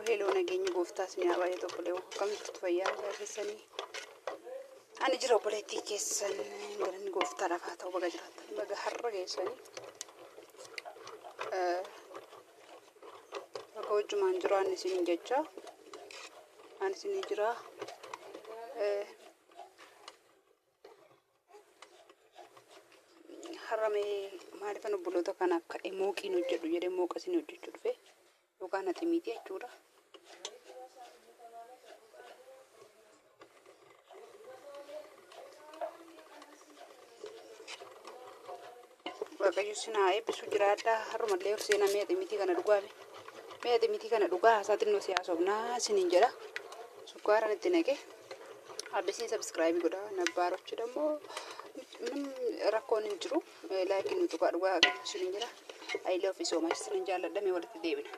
hello nageenya gooftaas ni habaayee tokko lee akkamitti fayyaa keessanii ani jira obboleettii keessan galanni gooftaadhaaf haa ta'u baga jiraattan baga har'a geessanii baga wajjumaan jiru ani isin jecha ani isin jira har'amee maaliifan obboloota kana akka mooqiin hojjedhu jedhee mooqa isin hojjechuu dhufe yookaan ati miti jechuudha. Waaqayyo sinaa eebbisu jiraadha har'umallee of seenaa mee ati miti kana dhugaame mee ati miti kana dhugaa isaatiin nu siyaasofnaa isiniin jedha sukkaaraan itti naqe abbisiin subscribe godha nabbaarochi dammoo rakkoon hin jiru laakiin nu tuqaa dhugaa isiniin jedha I love you so much isiniin jaalladha mee walitti deebina.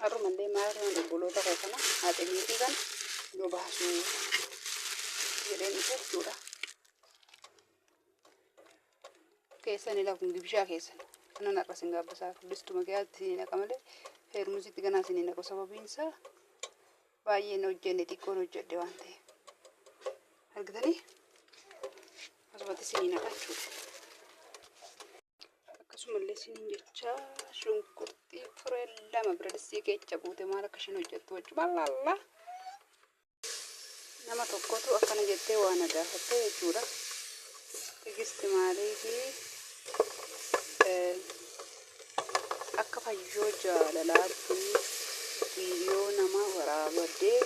Har'umallee maaliifan obboloota koo kana ati miti kana nu baasuu jedheen dhufe jechuudha. Keessanii lafuun gibshaa keessan kanan har'a sin gaabbasaa kullistuma keeyaatti siniin akka malee heerumusitti ganaa siniin akka sababiinsaa baay'een hojjenne xiqqoon hojjedhe waan ta'eef argitanii asumatti siniin akka jechuudha. Akkasumallee siniin jecha shunkurtii firee lama bira distii keessa buute maal akka isheen hojjettu wajju bal'aallaa nama tokkotu akkana jettee waan gaafatte jechuudha. Tigisti maaliifi akka fayyoo jaalalaatti viidiyoo nama waraabadee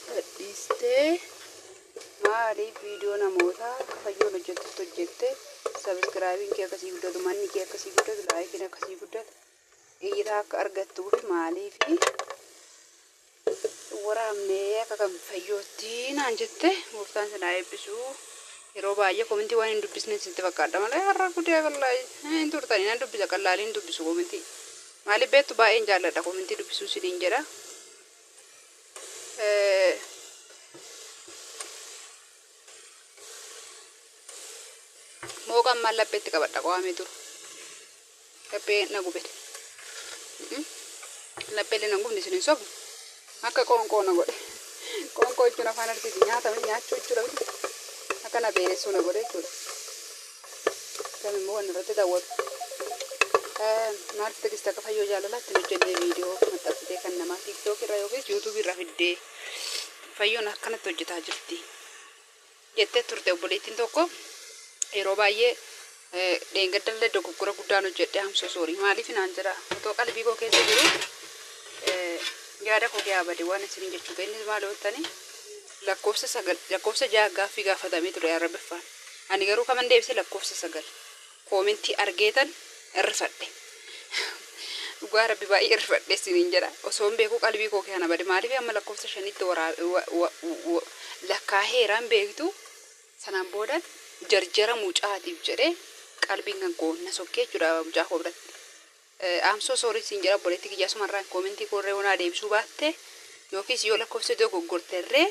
gadhiistee maaliif viidiyoo namoota akka fayyoon hojjette sabskraabiin kee akkasii guddatu manni kee akkasii guddatu laayikiin akkasii guddatu dhiiraa akka argattuufi maaliifi waraabnee akka kan fayyootti naan jette gooftaan sinaa eebbisuu. Yeroo baay'ee komintii waan hin dubbisne sitti fakkaata malee har'a guddaa qallaa hin turtanii nan dubbisa qallaaliin dubbisu komintii maaliif beektu baay'een jaalladha komintii dubbisuu siniin jedha. Mooqaan maal lapheetti qabadha qo'amee turu laphee na gubete lapheelee na gubne siniin sobu akka qoonqoo na godhe qoonqoo jechuun afaan arsiiti nyaatame nyaachuu jechuudha. Akkana beeressuun na godhe jechuudha. Kan immoo waan irratti daawwatu. Maaliif Tigist akka fayyoo jaalalaatti hojjennee viidiyoo maxxansitee kan namaa TikTok irra yookiis YouTube irra fiddee fayyoon akkanatti hojjetaa jirti jettee turte obboleettiin tokko yeroo baay'ee dheengaddallee dogoggora guddaan hojjedhe hamsoo soorii maaliif naan jedha otoo qalbii koo keessa jiru yaada koo yaabade waan isiniin jechuudha inni maal hoottanii lakkoofsa 6 gaaffii gaafatamee ture Arabiffaan. Ani garuu kaman deebise lakkoofsa 9 koomentii argeetan irrifadhe. Dhugaa Rabbi baay'ee irrifadhe isiniin jedha. Osoo hin beeku qalbii koo kana bade maaliif amma lakkoofsa 5tti lakkaaheeraan beektu sanaan booda jarjara mucaatiif jedhee qalbiin kan koo na sokkee jechuudha mucaa koo biratti. Amsoo soorii siin jedha obboleettii kiyyaa sumarraan koomentii korree wanaa deebisuu baatte yookiis yoo lakkoofsa dogoggorterree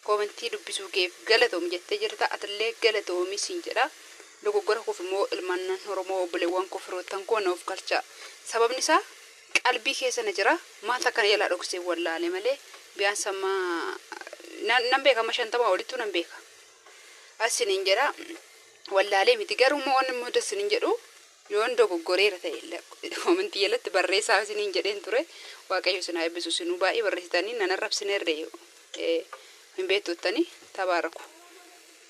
komentii dubbisuu keef galatoomi jettee jirta atillee galatoomi siin jedha. Dogoggora koof immoo ilmaan Oromoo obboleewwan koo firoottan koo nuuf galcha. Sababni isaa qalbii keessa na jira maal akka yaalaa dhoksee wallaale malee biyaan sama nan beeka ma 50 olitti nan beeka. Asiniin jedha wallaalee miti garuu moo onni mooda siniin jedhu yoon dogoggoreera ta'e komentii jalatti barreessaa siniin jedheen ture waaqayyo sinaa eebbisu sinuu baay'ee barreessitanii nan arrabsineerre hin beektuttanii tabaaraku.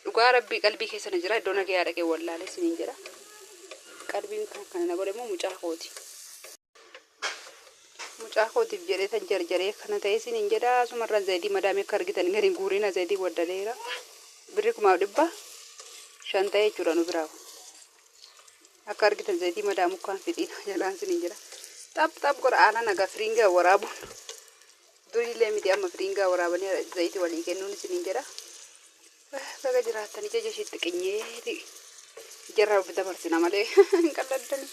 Dhugaa Rabbii qalbii keessa na jira iddoo nagee dhaqee wallaalee siniin jedha. Qalbiin kan na godhe immoo mucaa kooti. Mucaa kootiif jedhee tan jarjaree kana ta'e siniin jedha sumarraan zayitii madaamee akka argitan gariin guuriina zayitii waddaleera. Birri 500 ta'e jechuudha nu biraa. Akka argitan zayitii madaamu kan fixiina jalaan siniin jedha. Xap godha aanaa nagaa firiingaa waraabuun. Durii miti amma firiingaa waraabanii zayitii walii kennuun isiniin jedha. Baga jiraatanii ija isheetti qinyee jarraa dabarsina malee hin qalladdan.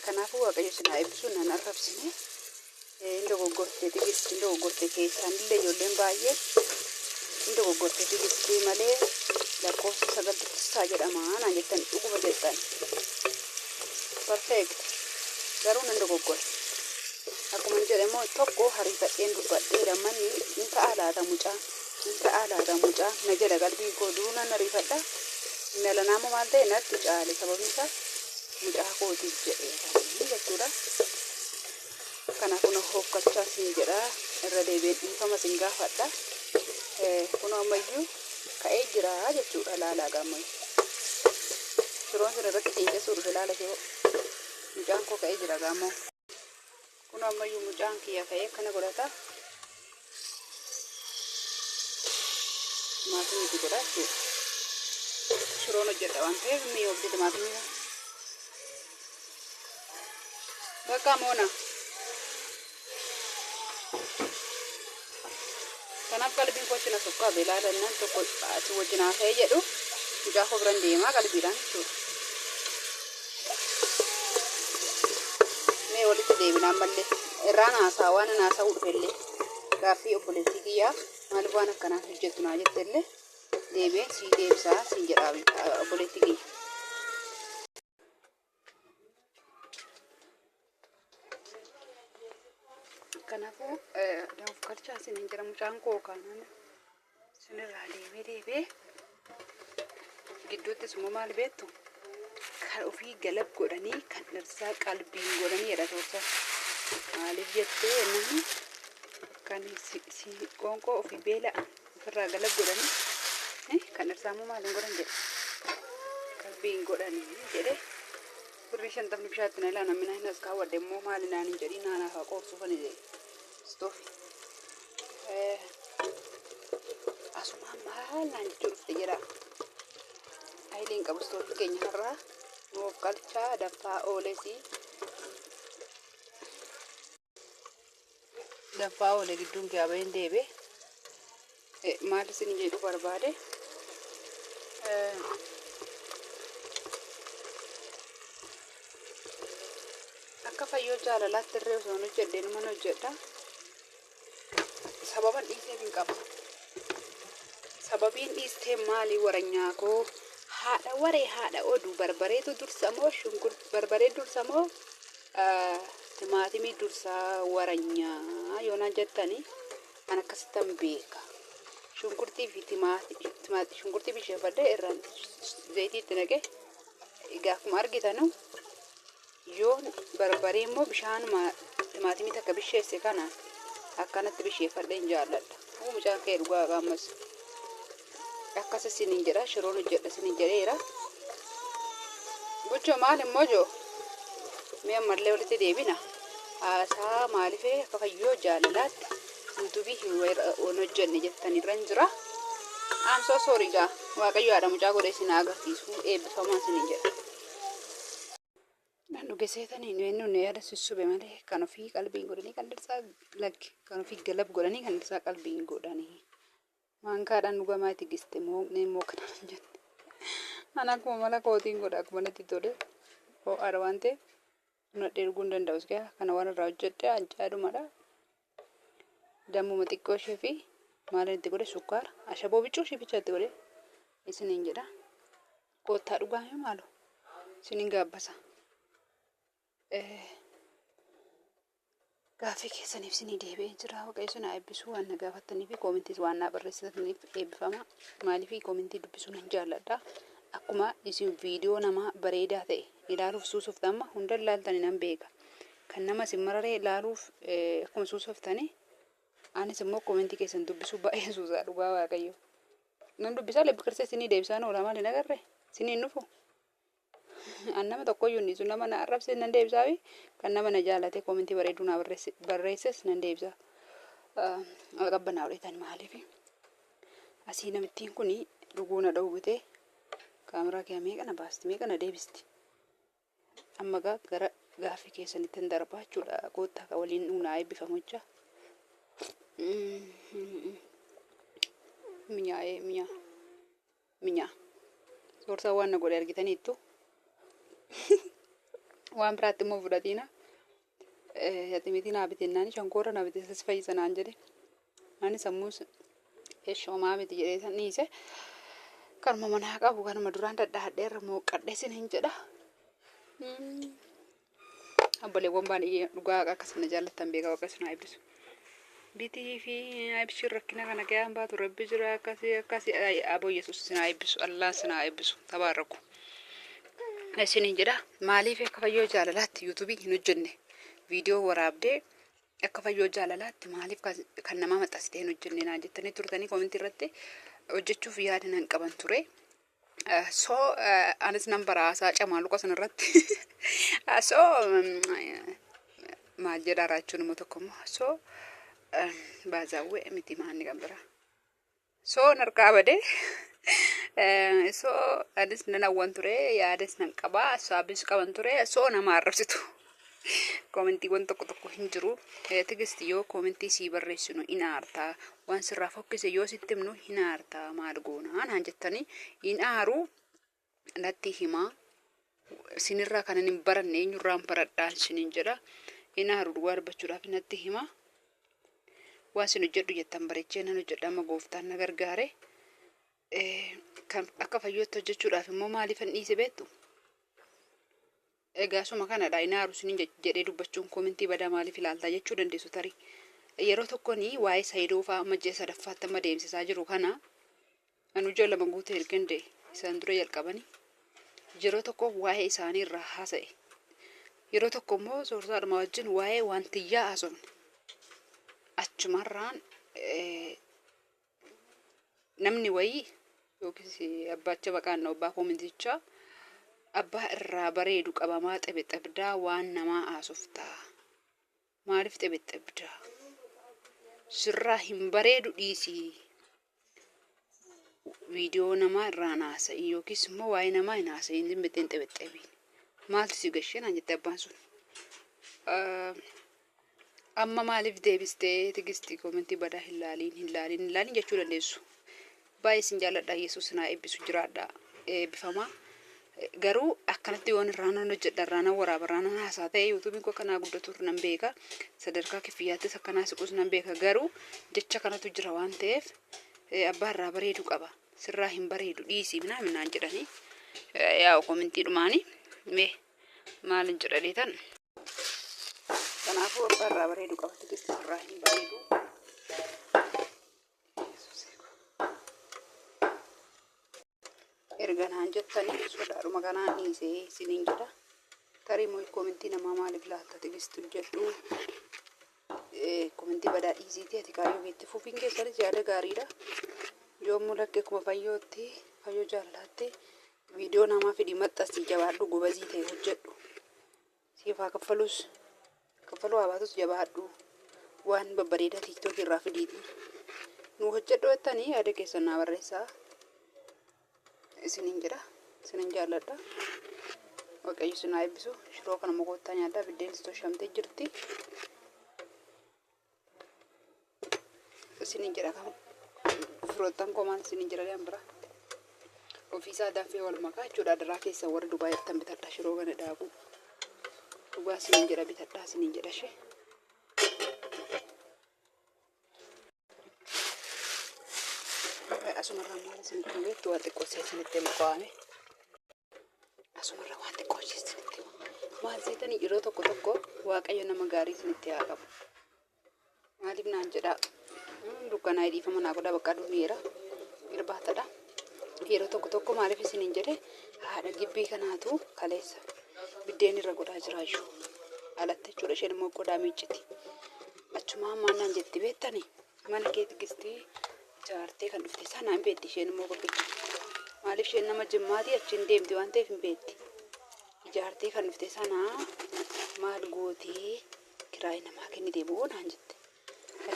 Kanaafuu waaqayyo sinaa eebbisuu nan arrabsine. Dogoggortee Tigistii dogoggortee keessaan illee ijoolleen baay'ee dogoggortee Tigistii malee lakkoofsa 9 jedhama naan jettan dhuguma jettan. Perfect. Garuu nan dogoggore. akkuma jedhe immoo tokko hariifadheen dubbadhee rammanni inta alaata mucaa na jedha qalbiin koo duuna hariifadha nala naama maal ta'e natti caale sababiin isaa mucaa kootiif jedhee jechuudha. Kanaafuu hokkachaa siin jedha irra deebiin dhiifama siin gaafadha. Kun ammayyuu ka'ee jira jechuudha laalaa gaammayu. Shiroon sin irratti cincesuu dhufe laala kee mucaan koo ka'ee jira gaammoo. Kun ammayyuu mucaan kiyya ka'ee akkana godhata. Maatiin itti godha jechuudha. Shiroon hojjedha waan ta'eef inni hojjete maatiin bakka moona. Kanaaf qalbiin koo cina sukkaa beelaalannan tokko asii wajjin haasa'ee jedhu mucaa koo biran deemaa qalbiidhaan jechuudha. Mee walitti deebinaan mallee irraan haasaa waan haasa'uu dhufellee gaaffii obboleettii kiyyaa maaliif waan akkanaa hojjettu naa jettellee deebi'een sii deebisaa siin jedhaa obboleettii kiyya. Kanaafuu daawuf kalchaa siin jira mucaan koo kanan sinirraa deebee gidduuttis immoo maal beektu kan ofii galab godhanii kan dhirsaa qalbiin godhanii jedha toorsa maaliif jettee namni kan si qoonqoo ofii beela ofirraa galab godhanii kan dhirsaa immoo maaliin godhan jedhe qalbiin godhanii jedhe birrii 50 bishaatti na ilaa namni naan as kaawwadhe immoo maali naan hin jedhiin naanaaf haa qoorsuufani jedhe stofi asuma maal naan jechuu dhufte jedha ayileen qabu stoofii keenya har'aa nuuf qalchaa daffaa oolesii daffaa oole gidduun kee abeen deebe maal isin jedhu barbaade akka fayyoo jaalalaatti irree osoo hojjedheen mana hojjedha. Sababan dhiisee hin qaba. Sababiin dhiistee maali waranyaa koo haadha oduu barbareetu dursa moo barbaree dursa moo timaatimii dursa waranyaa yoonaan jettanii kan akkasittan beeka. Shunkurtii fi shunkurtii bisheeffadhee irraan zayitiitti naqee egaa akkuma argitanu yoon barbaree immoo bishaanuma timaatimii takka bisheesse kana akkanatti bisheeffadhee hin jaalladha. Mucaan kee dhugaa qaammas akkas isiniin jedha shiroon hojjedha isiniin jedheera. Gochoo maal immoo joo mee ammallee walitti deebina haasaa maalifee akka fayyoo jaalalaatti yuutuubii hin hojjenne jettanirra hin jira. I'm so sorry gaa waaqayyo haadha mucaa godhee isin agarsiisu eebbifamaa isiniin jedha. Dhugeseetanii nuyi yaada sussube malee kan ofii qalbiin godhanii kan dhirsaa lagge kan ofii galab godhanii kan dhirsaa qalbiin godhanii maankaadhaan dhugamaa itti giste moo kanaan jette ana akkuma mala kootiin godha akkuma natti tole ho'aadha waan ta'eef nudhee dhuguu hin danda'us gaa kana waan irraa hojjedhe ancaadhumadha dammuma xiqqoo ishee fi maaliin itti godhe sukkaara ashaboo biccuu ishee bicha itti godhe isiniin jedha koottaa dhugaame maaloo isiniin gaabbasa. Gaaffii keessaniif isinii deebi'ee jira waaqayyo isin haa eebbisu waan na gaafattanii fi koomentii waan na barreessitaniif eebbifama maaliif koomentii dubbisuun hin jaalladha akkuma isin viidiyoo nama bareedaa ta'e ilaaluuf suusoftama hunda ilaaltanii nan beeka kan nama isin mararee ilaaluuf akkuma suusoftanii anis immoo koomentii keessan dubbisuu baay'ee suusaa dhugaa waaqayyo nan dubbisaa lebbikirsa isinii deebisaan oolaa maali nagarre isiniin dhufu. Annama tokko yuuni sun nama na arrabse nan deebisaa fi kan nama na jaalate koomentii bareeduu na barreesses nan deebisa. Qabbanaa oleetan maaliif asii namittiin kuni dhuguu na dhowwite kaameraa kee meeqa na baasti meeqa na deebisti. Amma gara gaaffii keessanitti hin darbaa jechuudha koottaa ka waliin dhuunaa eebbifamu jecha. Minyaa soorsaa waan na godhe argitaniittu. Waan biraatti immoo fudhatiina yatimitiin haabitennaan shankoora naabitesas fayyisanaan jedhe ani sammuus eeshoomaa miti jedhee san dhiise kanuma manaa qabu kanuma duraan dadhaadheerra mooqqadhe sin hin jedha Obboleewwan baay'ee dhugaa akkasuma jaallattan beekaa akkasuma eebbisu. Bitii fi eebbisuu rakkina kana ga'aan baatu rabbi jira akkasii aboo Yesuus sinaa eebbisu Allaan sinaa eebbisu tabaaraku. Isiniin jedha maaliif akka fayyoo jaalalaatti yuutuubii hin hojjenne viidiyoo waraabdee akka fayyoo jaalalaatti maaliif kan nama maxxansitee hin hojjenne naan jettanii turtanii koomentii irratti hojjechuuf yaada nan qaban ture. Anis nan baraasaa camaalu qosan irratti maal jedha raachuun immoo tokko immoo baazawwee miti maanni kan bira narkaa badee anis nan hawwan ture yaades nan qabaa saabis qaban ture nama arrabsitu koomentiiwwan tokko hin jiru tigisti yoo koomentii sii barreessinu hin aartaa waan sirraa fokkise yoo sitti himnu hin aartaa maal goonaa naan jettanii hin aaru natti himaa sinirraa kanan hin baranne eenyurraan baradhaan sinin jedha hin aaru dhugaa dubbachuudhaaf natti himaa waan sin hojjedhu jettan bareechee nan hojjedha amma gooftaan na gargaare kan akka fayyootti hojjechuudhaaf immoo maaliifan dhiise beektu egaa suma kanadha hin aaru sinin jedhee dubbachuun koomentii badaa maaliif ilaaltaa jechuu dandeessu tarii yeroo tokkoni waa'ee Saayidoo fa'aa majjee sadaffaatti amma deemsisaa jiru kana anu ija lama guutee ergende isaan dura jalqabanii yeroo tokko waa'ee isaanii irraa haasa'e yeroo tokko immoo soorsaadhuma wajjin waa'ee wantiyyaa haasofne achumarraan namni wayii yookiis abbaacha baqaan abbaa koomentichaa abbaa irraa bareedu qabamaa xabdaa waan namaa haasoftaa maaliif xabdaa sirraa hin bareedu dhiisii viidiyoo namaa irraa naasa'ii yookiis immoo waa'ee namaa hin haasa'in zimbitteen xabxabiin maaltu si gasheen aan jette abbaan sun amma maaliif deebistee tigistii koomentii badaa hin laaliin jechuu dandeessu baay'ee sin jaalladha Yesuus naa eebbisu jiraadha eebbifamaa garuu akkanatti yoon irraan hojjedha irraan waraaba irraan haasaa ta'e yuutuubiin koo kanaa guddatu nan beeka sadarkaa kifiyyaattis akkanaa siquus nan beeka garuu jecha kanatu jira waan ta'eef abbaa irraa bareedu qaba sirraa hin bareedu dhiisii minaan jedhanii yaa koomentii dhumaanii mee maalin jedhanii tan kanaafuu abbaa irraa bareedu qaba tigisti sirraa hin bareedu erganaan jettanii sodaadhuma kanaan dhiisee siniin jedha tarii moo koomentii namaa maaliif laatta tigistu jedhu koomentii badaa dhiisiitii ati kaayyoo geetti fuufiin keessanis yaada gaariidha yoommoo lakkee kuma fayyootti fayyoo jaalalaatti viidiyoo namaa fidii maxxansii jabaadhu gubazii ta'e hojjedhu siifaa kaffaluu habaatus jabaadhu waan babbareedaa tiiktook irraa fidiiti nu hojjedhu jettanii yaada keessan naa barreessaa isiniin jedha isinin jaalladha waaqayyo sinaa eebbisu shiroo kana mokoottaa nyaadhaa biddeen sitoo shamtee jirti isinin jedha kan firoottan komaan isinin jedha leen bira ofiisaa dafee wal makaa jechuudha daraa keessa warra Dubaayittan bitadha shiroo kana daakuu dhugaa isinin jedha bitadha isinin jedha ishee asumarraa maal isinitti beektu waan xiqqoo isinitti mukaa'ame asumarraa waan xiqqoo isinitti maal seetanii yeroo tokko waaqayyo nama gaarii isinitti haa qabu maaliif naan jedhaa dukkanaa dhiifama naa godhaa bakka aduuniira irbaatadha yeroo tokko maaliif isiniin jedhe haadha gibbii kanaatu kaleessa biddeen irra godhaa jiraachuu alatti jechuudha isheen immoo qodaa miicciti achumaa ammaan naan jetti beektanii mana kee tigistii jaartee kan dhufte sana hin beetti isheen immoo bakkicha maaliif isheen nama jimmaatii achiin deemti waan ta'eef hin beetti jaartee kan dhufte sana maal gootee kiraay namaa kennite moo naan jette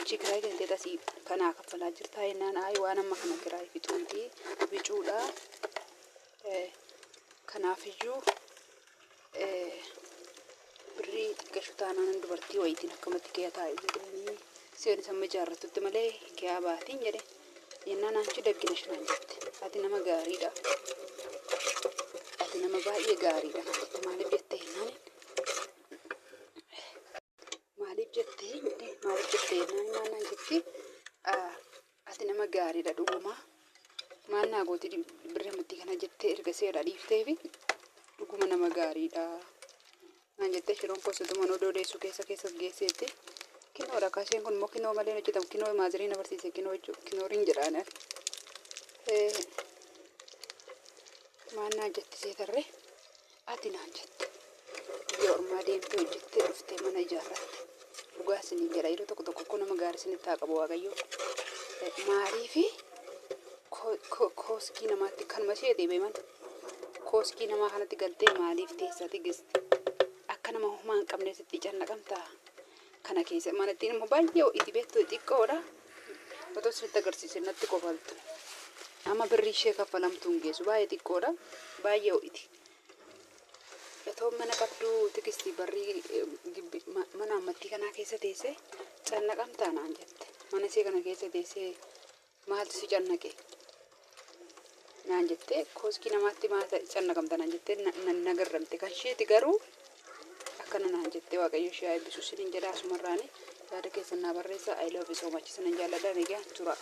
achi kiraay kennite tasii kanaa kaffalaa jirtaa jennaan ayi waan amma kana kiraay fixuuti bicuudha kanaafiyyuu birrii xiqqashu taanaan dubartii wayitiin akkamatti kee taa'e jedhanii seen samma jaarratutti malee kee baatiin jedhe yennaan anchi daggina shanaan jette ati nama gaariidha ati nama baay'ee gaariidha jette maaliif jettee yennaan maaliif jettee yennaan maannaan jetti ati nama gaariidha dhugumaa maannaa gooti birrii muttii kana jettee erga seera dhiifteefi dhuguma nama gaariidha naan jettee shiroon koosutu manoo doodeessu keessa geesseetti. Kinoodha kaasheen kun immoo kinoo malee hojjetamu. Kinoo maaziriin abarsiise kinoo jechuudha. Kinooriin jedhaan maan naan jetti seetarree ati naan jette biyya ormaa deemtee hojjettee dhuftee mana ijaarratte dhugaa isinii jedha yeroo tokko nama gaarii isinitti haa qabu waaqayyo. Maaliifi kooskii namaatti kanuma ishee deebi'eman kooskii namaa kanatti galtee maaliif teessatti giste akka nama homaa hin qabne sitti cannaqamtaa kana keessa manattiin immoo baay'ee itti beektu xiqqoodha. Otoo isinitti agarsiise natti qofaltu amma birrii ishee kaffalamtu hin geessu baay'ee xiqqoodha baay'ee ho'iti. Otoo mana qabduu tikistii barrii mana ammattii kanaa keessa teessee cannaqamtaa naan jette. Mana ishee kana keessa teessee maaltu si cannaqe naan jettee kooskii namaatti maata cannaqamta naan jettee nagarramte kan isheeti garuu akkana naan jettee waaqayyo ishee eebbisu isiniin jedha asumarraani yaada keessan naa barreessa. I love you so much isinan jaalladha. Nagaan tura.